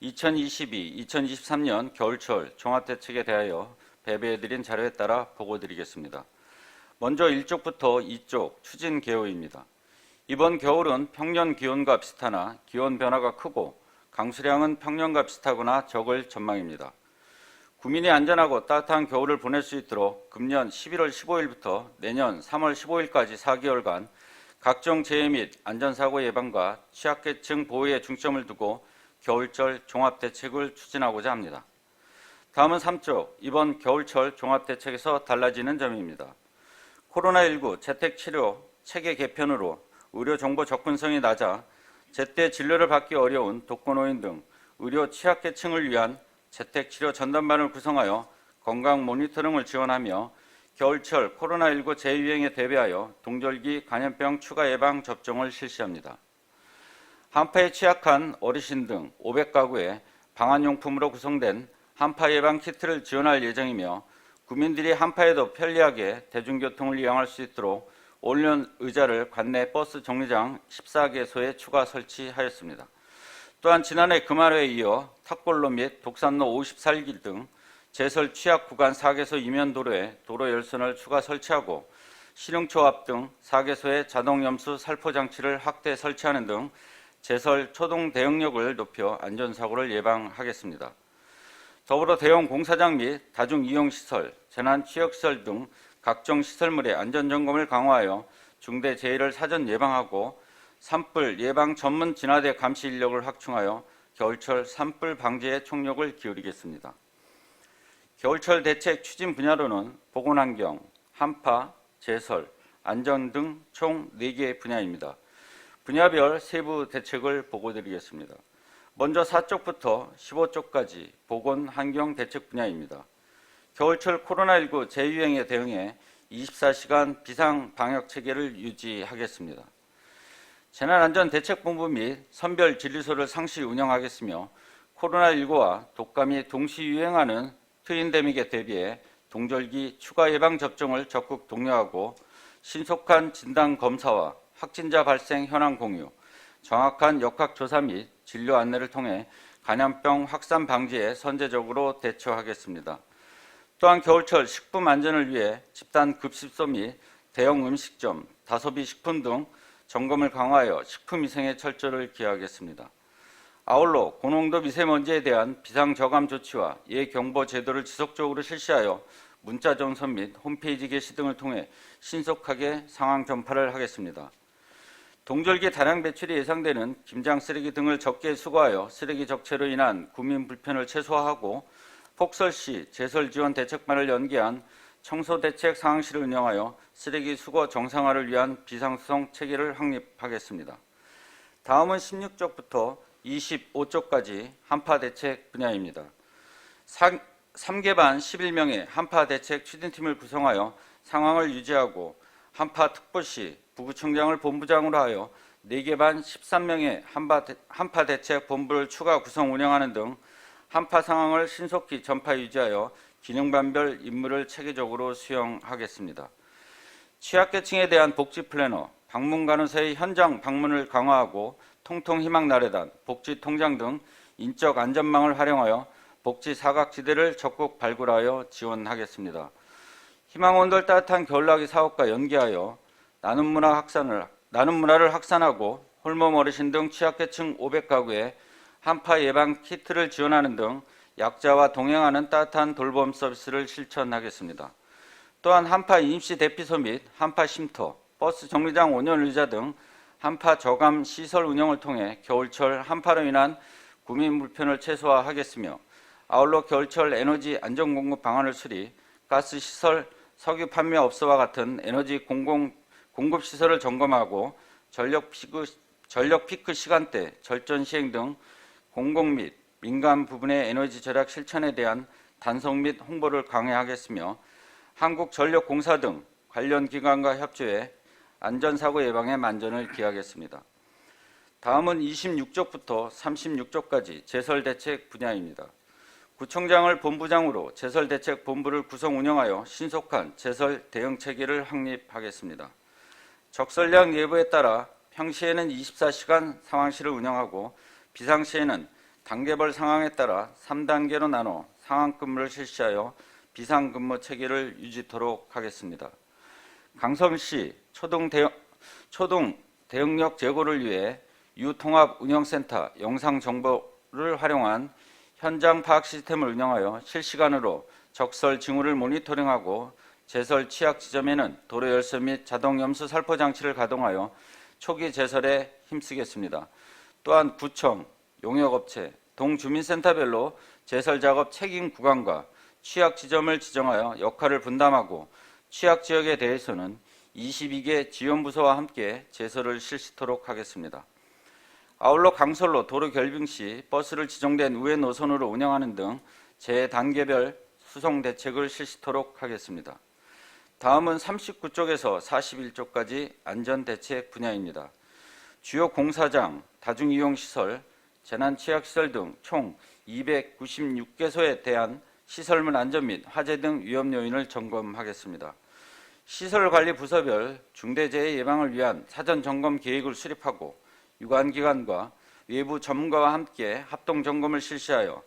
2022-2023년 겨울철 종합대책에 대하여 배배해드린 자료에 따라 보고드리겠습니다. 먼저 1쪽부터 2쪽 추진 개요입니다. 이번 겨울은 평년 기온과 비슷하나 기온 변화가 크고 강수량은 평년과 비슷하거나 적을 전망입니다. 국민이 안전하고 따뜻한 겨울을 보낼 수 있도록 금년 11월 15일부터 내년 3월 15일까지 4개월간 각종 재해 및 안전사고 예방과 취약계층 보호에 중점을 두고 겨울철 종합대책을 추진하고자 합니다. 다음은 3쪽, 이번 겨울철 종합대책에서 달라지는 점입니다. 코로나19 재택치료 체계 개편으로 의료정보 접근성이 낮아 제때 진료를 받기 어려운 독거노인 등 의료 취약계층을 위한 재택치료 전담반을 구성하여 건강 모니터링을 지원하며 겨울철 코로나19 재유행에 대비하여 동절기 감염병 추가 예방 접종을 실시합니다. 한파에 취약한 어르신 등 500가구에 방한용품으로 구성된 한파 예방 키트를 지원할 예정이며 국민들이 한파에도 편리하게 대중교통을 이용할 수 있도록 올륜 의자를 관내 버스 정류장 14개소에 추가 설치하였습니다. 또한 지난해 금화로에 이어 탑골로 및 독산로 54길 등 제설 취약 구간 4개소 이면 도로에 도로 열선을 추가 설치하고 신흥초 앞 등 4개소에 자동 염수 살포 장치를 확대 설치하는 등 제설 초동 대응력을 높여 안전사고를 예방하겠습니다. 더불어 대형 공사장 및 다중 이용시설, 재난 취약시설 등 각종 시설물의 안전점검을 강화하여 중대 재해를 사전 예방하고 산불 예방 전문 진화대 감시 인력을 확충하여 겨울철 산불 방지에 총력을 기울이겠습니다. 겨울철 대책 추진 분야로는 보건환경, 한파, 제설, 안전 등 총 4개의 분야입니다. 분야별 세부 대책을 보고드리겠습니다. 먼저 4쪽부터 15쪽까지 보건환경 대책 분야입니다. 겨울철 코로나19 재유행에 대응해 24시간 비상방역체계를 유지하겠습니다. 재난안전대책본부 및 선별진료소를 상시 운영하겠으며 코로나19와 독감이 동시 유행하는 트윈데믹에 대비해 동절기 추가 예방 접종을 적극 독려하고 신속한 진단 검사와 확진자 발생 현황 공유, 정확한 역학조사 및 진료 안내를 통해 감염병 확산 방지에 선제적으로 대처하겠습니다. 또한 겨울철 식품 안전을 위해 집단 급식소 및 대형 음식점, 다소비 식품 등 점검을 강화하여 식품위생에 철저를 기하겠습니다. 아울러 고농도 미세먼지에 대한 비상저감 조치와 예경보 제도를 지속적으로 실시하여 문자 전선 및 홈페이지 게시 등을 통해 신속하게 상황 전파를 하겠습니다. 동절기 다량 배출이 예상되는 김장 쓰레기 등을 적게 수거하여 쓰레기 적체로 인한 구민 불편을 최소화하고 폭설시 제설 지원 대책반을 연계한 청소 대책 상황실을 운영하여 쓰레기 수거 정상화를 위한 비상수송 체계를 확립하겠습니다. 다음은 16쪽부터 25쪽까지 한파 대책 분야입니다. 3개 반 11명의 한파 대책 추진팀을 구성하여 상황을 유지하고 한파 특보 시 부구청장을 본부장으로 하여 4개 반 13명의 한파 대책 본부를 추가 구성 운영하는 등 한파 상황을 신속히 전파 유지하여 기능반별 임무를 체계적으로 수행하겠습니다. 취약계층에 대한 복지 플래너, 방문 간호사의 현장 방문을 강화하고 통통희망나래단, 복지통장 등 인적 안전망을 활용하여 복지 사각지대를 적극 발굴하여 지원하겠습니다. 희망원들 따뜻한 겨울나기 사업과 연계하여 나눔 문화를 확산하고 홀몸 어르신 등 취약계층 500가구에 한파 예방 키트를 지원하는 등 약자와 동행하는 따뜻한 돌봄 서비스를 실천하겠습니다. 또한 한파 임시 대피소 및 한파 쉼터, 버스 정류장 5년 의자 등 한파 저감 시설 운영을 통해 겨울철 한파로 인한 구민 불편을 최소화하겠으며 아울러 겨울철 에너지 안전 공급 방안을 수립, 가스 시설, 석유 판매 업소와 같은 에너지 공급 시설을 점검하고 전력 피크 시간대 절전 시행 등 공공 및 민간 부분의 에너지 절약 실천에 대한 단속 및 홍보를 강화하겠으며 한국전력공사 등 관련 기관과 협조해 안전사고 예방에 만전을 기하겠습니다. 다음은 26쪽부터 36쪽까지 제설대책 분야입니다. 구청장을 본부장으로 제설대책본부를 구성 운영하여 신속한 제설 대응 체계를 확립하겠습니다. 적설량 예보에 따라 평시에는 24시간 상황실을 운영하고 비상시에는 단계별 상황에 따라 3단계로 나눠 상황근무를 실시하여 비상근무 체계를 유지토록 하겠습니다. 강서시 초동 대응력 제고를 위해 유통합운영센터 영상정보를 활용한 현장 파악 시스템을 운영하여 실시간으로 적설 징후를 모니터링하고 제설 취약 지점에는 도로 열쇠 및 자동 염수 살포 장치를 가동하여 초기 제설에 힘쓰겠습니다. 또한 구청, 용역업체, 동주민센터별로 제설 작업 책임 구간과 취약 지점을 지정하여 역할을 분담하고 취약 지역에 대해서는 22개 지원부서와 함께 제설을 실시토록 하겠습니다. 아울러 강설로 도로 결빙 시 버스를 지정된 우회 노선으로 운영하는 등 재단계별 수송 대책을 실시토록 하겠습니다. 다음은 39쪽에서 41쪽까지 안전대책 분야입니다. 주요 공사장, 다중이용시설, 재난취약시설 등 총 296개소에 대한 시설물 안전 및 화재 등 위험 요인을 점검하겠습니다. 시설관리 부서별 중대재해 예방을 위한 사전 점검 계획을 수립하고 유관기관과 외부 전문가와 함께 합동 점검을 실시하여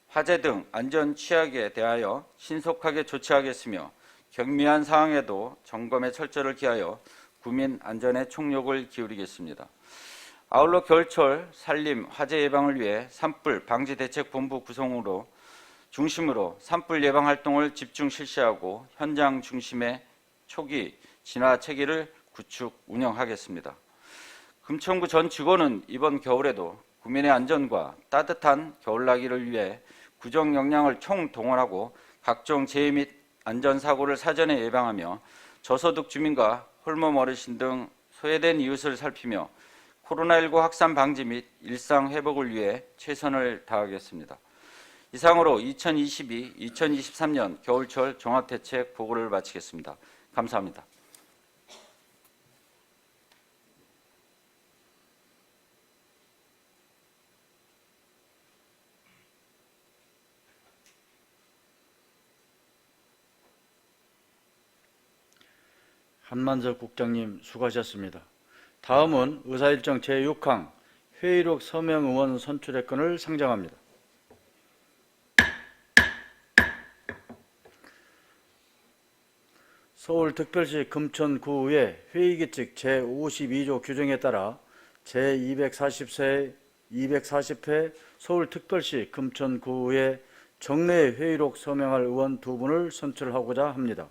화재 등 안전 취약에 대하여 신속하게 조치하겠으며 경미한 상황에도 점검에 철저를 기하여 구민 안전에 총력을 기울이겠습니다. 아울러 겨울철 산림 화재 예방을 위해 산불 방지 대책 본부 구성으로 중심으로 산불 예방 활동을 집중 실시하고 현장 중심의 초기 진화 체계를 구축 운영하겠습니다. 금천구 전 직원은 이번 겨울에도 구민의 안전과 따뜻한 겨울나기를 위해 구정 역량을 총동원하고 각종 재해 및 안전사고를 사전에 예방하며 저소득 주민과 홀몸 어르신 등 소외된 이웃을 살피며 코로나19 확산 방지 및 일상 회복을 위해 최선을 다하겠습니다. 이상으로 2022-2023년 겨울철 종합대책 보고를 마치겠습니다. 감사합니다. 한만석 국장님 수고하셨습니다. 다음은 의사일정 제6항 회의록 서명 의원 선출의 건을 상정합니다. 서울특별시 금천구의 회의규칙 제52조 규정에 따라 제240회 서울특별시 금천구의 정례 회의록 서명할 의원 2분을 선출하고자 합니다.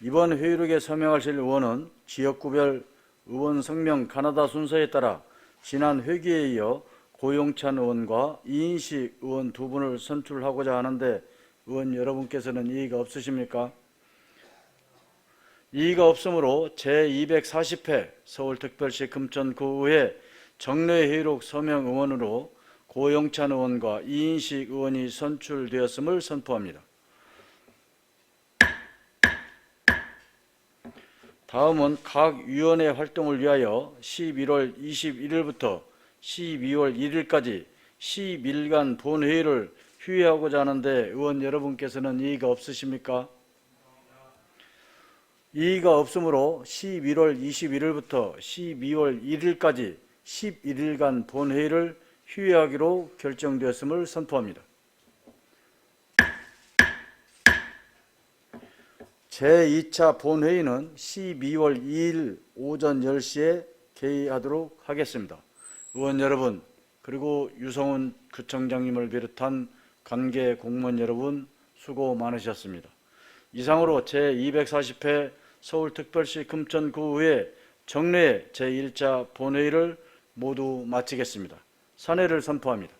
이번 회의록에 서명하실 의원은 지역구별 의원 성명 가나다 순서에 따라 지난 회기에 이어 고용찬 의원과 이인식 의원 두 분을 선출하고자 하는데 의원 여러분께서는 이의가 없으십니까? 이의가 없으므로 제240회 서울특별시 금천구의회 정례회의록 서명 의원으로 고용찬 의원과 이인식 의원이 선출되었음을 선포합니다. 다음은 각 위원회 활동을 위하여 11월 21일부터 12월 1일까지 10일간 본회의를 휴회하고자 하는데 의원 여러분께서는 이의가 없으십니까? 이의가 없으므로 11월 21일부터 12월 1일까지 11일간 본회의를 휴회하기로 결정되었음을 선포합니다. 제2차 본회의는 12월 2일 오전 10시에 개의하도록 하겠습니다. 의원 여러분, 그리고 유성훈 구청장님을 비롯한 관계 공무원 여러분 수고 많으셨습니다. 이상으로 제240회 서울특별시 금천구의회 정례 제1차 본회의를 모두 마치겠습니다. 산회를 선포합니다.